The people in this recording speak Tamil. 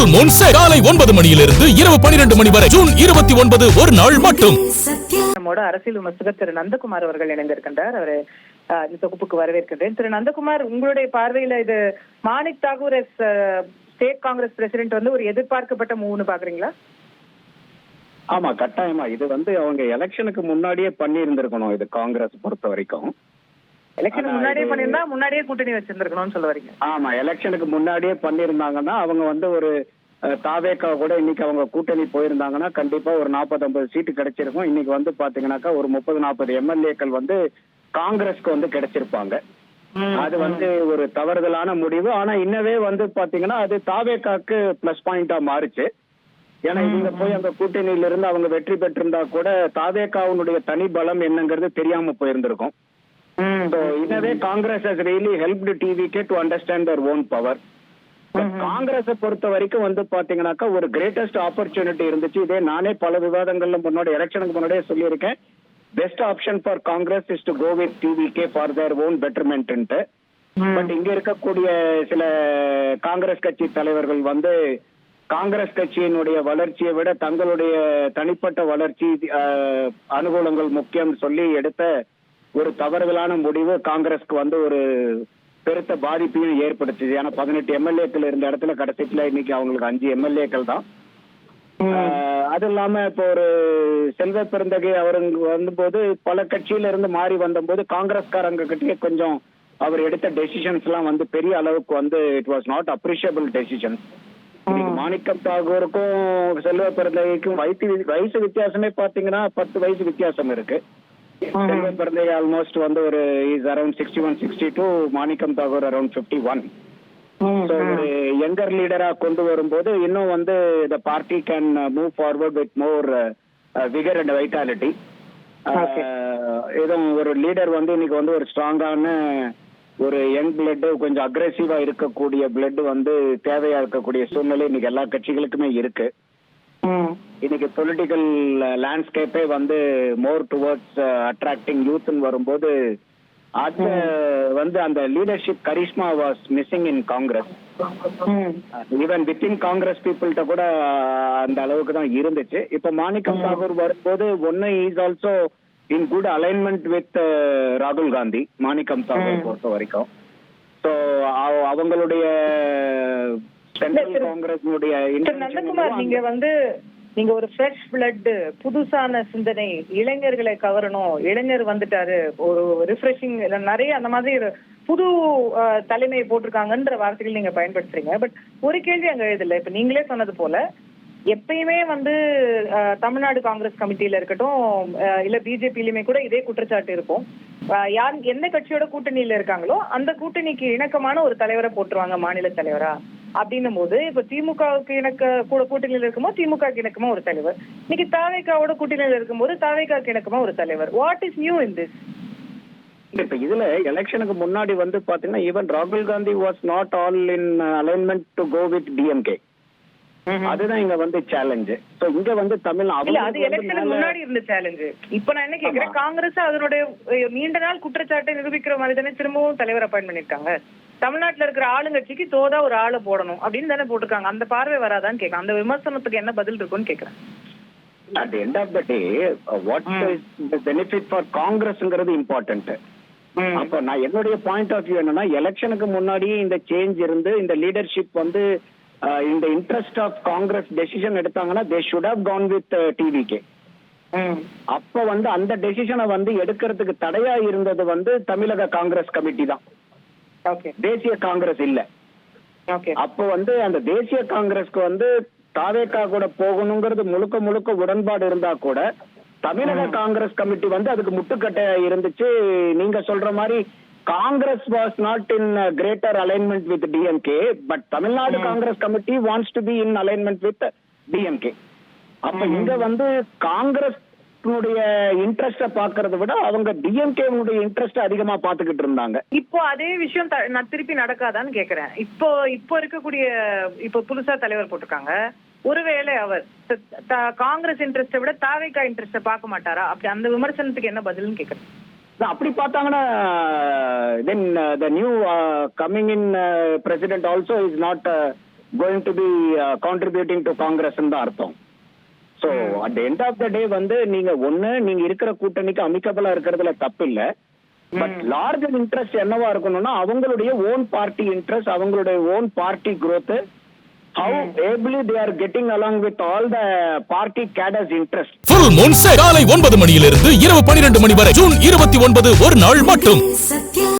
ஃபுல் மூன் சேல் காலை 9 மணியிலிருந்து இரவு 12 மணி வரை ஜூன் 29 ஒரு நாள் மட்டும். நம்மோட அரசியல் விமர்சகர் திரு நந்தகுமார் அவர்கள் இணைந்திருக்கின்றார். அவரு இந்த தொகுப்புக்கு வரவேற்கின்றேன். திரு நந்தகுமார், உங்களுடைய பார்வையில இது மாணிக் தாகூர் ஸ்டேட் காங்கிரஸ் பிரசிடென்ட் வந்து ஒரு எதிர்பார்க்கப்பட்ட மூவ்னு பாக்குறீங்களா? ஆமா, கட்டாயமா. இது வந்து அவங்க எலெக்ஷனுக்கு முன்னாடியே பண்ணி இருந்திருக்கணும். இது காங்கிரஸ் பொறுத்த வரைக்கும் எலெக்ஷனுக்கு முன்னாடியே பண்ணிருந்தா முன்னாடியே கூட்டணி வச்சிருந்திருக்கணும்னு சொல்ல வரீங்க? ஆமா, எலெக்ஷனுக்கு முன்னாடியே பண்ணிருந்தாங்கன்னா அவங்க வந்து ஒரு தாவேக்கா கூட இன்னைக்கு அவங்க கூட்டணி போயிருந்தாங்கன்னா கண்டிப்பா ஒரு 40-50 சீட்டு கிடைச்சிருக்கும். இன்னைக்கு வந்து பாத்தீங்கன்னாக்கா ஒரு 30-40 எம்எல்ஏக்கள் வந்து காங்கிரஸ்க்கு வந்து கிடைச்சிருப்பாங்க. அது வந்து ஒரு தவறுதலான முடிவு. ஆனா இன்னவே வந்து பாத்தீங்கன்னா அது தாவேக்காக்கு பிளஸ் பாயிண்டா மாறுச்சு. ஏன்னா இவங்க போய் அந்த கூட்டணியில இருந்து அவங்க வெற்றி பெற்றிருந்தா கூட தாவேக்காவுடைய தனி பலம் என்னங்கிறது தெரியாம போயிருந்திருக்கும். இன்னவே Congress has really helped TVK to understand their own power. காங்கிரஸை பொறுத்த வரைக்கும் வந்து பாத்தீங்கன்னாக்கா ஒரு கிரேட்டஸ்ட் ஆப்பர்ச்சுனிட்டி இருந்துச்சு. இதே நானே பல விவாதங்கள்ல முன்னாடி எலெக்ஷனுக்கு முன்னாடியே சொல்லியிருக்கேன். Best option for Congress is to go with TVK for their own betterment. But இங்க இருக்கக்கூடிய சில காங்கிரஸ் கட்சி தலைவர்கள் வந்து காங்கிரஸ் கட்சியினுடைய வளர்ச்சியை விட தங்களுடைய தனிப்பட்ட வளர்ச்சி அனுகூலங்கள் முக்கியம் சொல்லி எடுத்த ஒரு தவறுதலான முடிவு காங்கிரஸ்க்கு வந்து ஒரு பெருத்த பாதிப்பையும் ஏற்படுத்துச்சு. ஏன்னா 18 எம்எல்ஏக்கள் இருந்த இடத்துல கடைசியில இன்னைக்கு அவங்களுக்கு 5 எம்எல்ஏக்கள் தான். அது இல்லாம இப்போ ஒரு செல்வ பெருந்தகை அவருங்க வந்தபோது பல கட்சியில இருந்து மாறி வந்தபோது காங்கிரஸ்காரங்க கிட்டே கொஞ்சம் அவர் எடுத்த டெசிஷன்ஸ் எல்லாம் வந்து பெரிய அளவுக்கு வந்து it was not appreciable decision. இன்னைக்கு மாணிக்கம் தாகூருக்கும் செல்வ பெருந்தகைக்கும் வயசு வித்தியாசமே பாத்தீங்கன்னா 10 வயசு வித்தியாசம் இருக்கு. செல்வ பெருந்தகை ஆல்மோஸ்ட் வந்து ஒரு is around 61-62, Manickam Tagore around 51. ஒரு யங்கர் லீடரா கொண்டு வரும்போது இன்னும் வந்து the party can move forward with more vigor and vitality. இதுவும் ஒரு லீடர் வந்து இன்னைக்கு வந்து ஒரு ஸ்ட்ராங்கான ஒரு யங் பிளட், கொஞ்சம் அக்ரெசிவா இருக்கக்கூடிய பிளட் வந்து தேவையா இருக்கக்கூடிய சூழ்நிலை இன்னைக்கு எல்லா கட்சிகளுக்குமே இருக்கு. இன்னைக்கு பொலிட்டிக்கல் லேண்ட்ஸ்கேப்பே வந்து மோர் டுவர்ட்ஸ் அட்ராக்டிங் யூத்னு வரும்போது அது வந்து அந்த leadership charisma was missing in Congress. Even within Congress பீப்புள்கிட்ட கூட அந்த அளவுக்கு தான் இருந்துச்சு. இப்ப மாணிக்கம் தாகூர் வரும்போது ஒன்னு is also in good alignment with ராகுல் காந்தி, மாணிக்கம் தாகூர் பொறுத்த வரைக்கும். ஸோ அவங்களுடைய சென்ட்ரல் காங்கிரஸுடைய நந்தகுமார், நீங்க ஒரு ஃப்ரெஷ் பிளட், புதுசான சிந்தனை, இளைஞர்களை கவரணும், இளைஞர் வந்துட்டாரு, ஒரு ரிஃப்ரெஷிங், நிறைய அந்த மாதிரி புது தலைமையை போட்டிருக்காங்கன்ற வார்த்தைகள் நீங்க பயன்படுத்துறீங்க. பட் ஒரு கேள்வி அங்க எழுதல. இப்ப நீங்களே சொன்னது போல எப்பயுமே வந்து தமிழ்நாடு காங்கிரஸ் கமிட்டியில இருக்கட்டும் இல்ல பிஜேபியிலுமே கூட இதே குற்றச்சாட்டு இருக்கும். யார் எந்த கட்சியோட கூட்டணியில இருக்காங்களோ அந்த கூட்டணிக்கு இணக்கமான ஒரு தலைவரை போட்டுருவாங்க மாநில தலைவரா அப்படின்னும் போது, இப்ப திமுகவுக்கு கூட்டணியில இருக்கும்போது திமுகவுக்கு இணக்கமா ஒரு தலைவர், இன்னைக்கு தாவேக்காவோட கூட்டணியில இருக்கும்போது தாவேக்காவுக்கு இணக்கமா ஒரு தலைவர். What is new in this? இப்ப இதுல எலெக்ஷனுக்கு முன்னாடி வந்து பாத்தீங்கன்னா ஈவன் ராகுல் Gandhi was not all in alignment to go with DMK. அதுதான் இங்க வந்து சேலஞ்சு. சோ இங்க வந்து அது எலெக்ஷனுக்கு முன்னாடி இருந்த சேலஞ்சு. இப்ப நான் என்ன கேக்குறேன், காங்கிரஸ் அதனுடைய நீண்ட நாள் குற்றச்சாட்டை நிரூபிக்கிற மாதிரி தானே திரும்பவும் தலைவர் அப்பாயின்ட் பண்ணிருக்காங்க. தமிழ்நாட்டுல இருக்கிற ஆளுங்கட்சிக்கு தோதா ஒரு ஆளை போடணும் அப்படின்னு தானே போட்டிருக்காங்க. அந்த பார்வை வராதான்னு கேட்கறேன். அந்த விமர்சனத்துக்கு என்ன பதில் இருக்குன்னு கேக்குறேன். At the end of the day what is the benefit for காங்கிரஸ்ங்கிறது இம்பார்ட்டன்ட். அப்ப நான் என்னுடைய பாயிண்ட் ஆஃப் வியூ என்னன்னா, எலெக்ஷனுக்கு முன்னாடியே இந்த சேஞ்ச் இருந்து இந்த லீடர்ஷிப் வந்து இந்த இன்ட்ரெஸ்ட் ஆஃப் காங்கிரஸ் டெசிஷன் எடுத்தாங்கன்னா they should have gone with TVK. அப்ப வந்து அந்த டெசிஷனை வந்து எடுக்கிறதுக்கு தடையா இருந்தது வந்து தமிழக காங்கிரஸ் கமிட்டி தான், தேசிய காங்கிரஸ் இல்ல. அப்ப வந்து அந்த தேசிய காங்கிரஸ்க்கு வந்து தாவேக்கா கூட போகணுங்கிறது முழுக்க முழுக்க உடன்பாடு இருந்தா கூட தமிழக காங்கிரஸ் கமிட்டி வந்து அதுக்கு முட்டுக்கட்டையா இருந்துச்சு. நீங்க சொல்ற மாதிரி Congress was not in greater alignment with DMK, but Tamil Nadu Congress Committee wants to be in alignment with DMK. அப்ப இங்க வந்து காங்கிரஸ் இன்ட்ரெஸ்ட பாக்குறத விட அவங்க DMK இன்ட்ரெஸ்ட் அதிகமா பாத்துக்கிட்டு இருந்தாங்க. இப்போ அதே விஷயம் நான் திருப்பி நடக்காதான்னு கேக்குறேன். இப்போ இருக்கக்கூடிய இப்போ புதுசா தலைவர் போட்டிருக்காங்க, ஒருவேளை அவர் காங்கிரஸ் இன்ட்ரெஸ்ட விட தாவேக்கா இன்ட்ரெஸ்ட பார்க்க மாட்டாரா? அப்படி அந்த விமர்சனத்துக்கு என்ன பதில்னு கேக்குறேன். அப்படி பார்த்தாங்கன்னா then the new coming in president also is not going to be contributing to Congress தான் அர்த்தம். So at end of the day வந்து நீங்க இருக்கிற கூட்டணிக்கு அமிக்கபிளா இருக்கிறதுல தப்பு இல்ல. பட் லார்ஜர் இன்ட்ரெஸ்ட் என்னவா இருக்கணும்னா அவங்களுடைய ஓன் பார்ட்டி இன்ட்ரெஸ்ட், அவங்களுடைய own party growth, how ably they are getting along with all the party cadres interest. Full Moon காலை 9 மணியிலிருந்து இரவு 12 மணி வரை ஜூன் 29 ஒரு நாள் மட்டும்.